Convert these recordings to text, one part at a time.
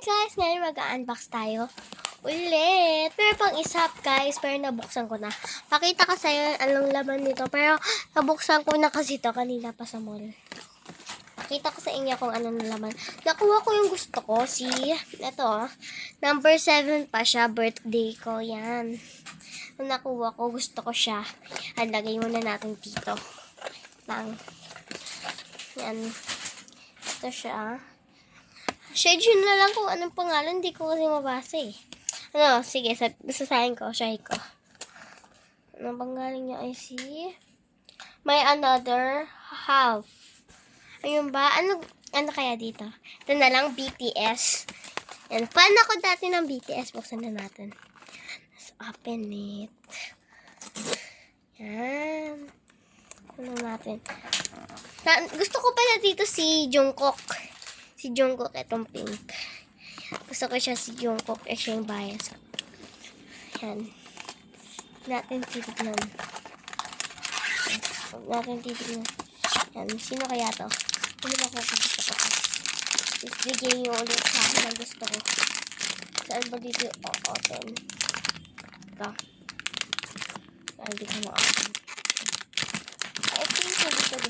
guys, ngayon mag-unbox tayo ulit. Pero pang isa guys, pero nabuksan ko na. Pakita ko sa'yo anong laman nito. Pero nabuksan ko na kasi ito kanina pa sa mall. Pakita ko sa inyo kung anong laman. Nakuha ko yung gusto ko. Ito number 7 pa siya. Birthday ko. Yan. Nung nakuha ko, gusto ko siya. At lagay muna natin dito. Yan. Ito siya. Schedule na lang kung anong pangalan. Hindi ko kasi mabasa eh. Sige. Basasahin ko. Try ko. Anong pangalan niya ay My Another Half. Ayun ba? Ano kaya dito? Ito na lang, BTS. Yan. Fan ako dati ng BTS. Buksan na natin. Let's open it. Yan. Ano natin? Gusto ko pala dito si Jungkook. Si Jungkook, itong pink. Gusto ko siya si Jungkook. Siya yung bias. Yan. Natin titignan. Yan. Sino kaya to? Ano ba kung gusto ko? Just bigyan nyo ulit sa akin ang gusto ko. Saan ba dito yung open? Ito. Saan dito mo open? I think so dito.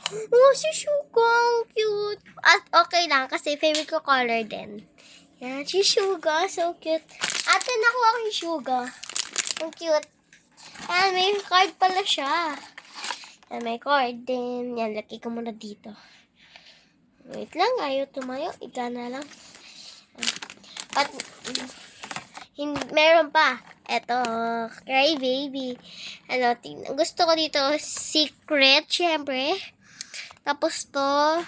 Oh, si Suga. Ang cute. At okay lang kasi favorite ko color din. Yan, si Suga. So cute. Ate, nakuha ko yung Suga. Ang cute. Yan, may card pala siya. Yan, may card din. Yan, laki ko muna dito. Wait lang, ayaw tumayo. Ika na lang. At, meron pa. Eto, Cry Baby. Gusto ko dito, Secret, syempre. Tapos to,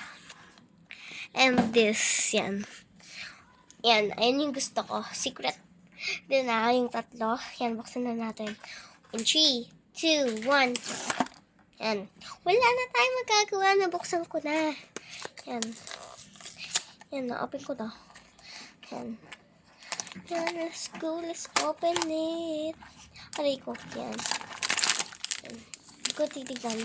and this, yan. Yan, ayun yung gusto ko. Secret. Din na, yung tatlo. Yan, buksan na natin. In 3, 2, 1. Yan. Wala na tayong magagawa. Nabuksan ko na. Yan. Yan, na-open ko to. Yan. Yan, let's go. Let's open it. Aray ko. Yan. Yan. Di ko titignan.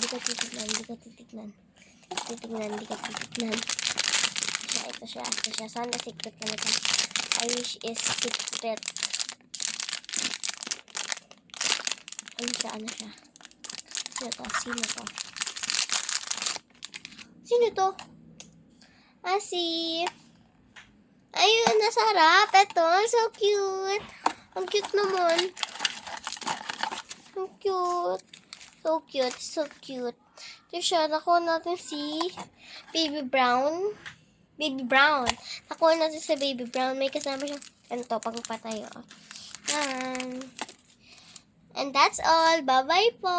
Ito siya. Sana secret na ito. I wish is secret. Ano siya? Sino to? Ayun, nasa harap. Ito, so cute. Ang cute naman. Ang cute. So cute. Ito siya, nakuha natin si Baby Brown. Nakuha natin si Baby Brown. May kasama siya. Ano to, pagpatayo. And that's all. Bye-bye po.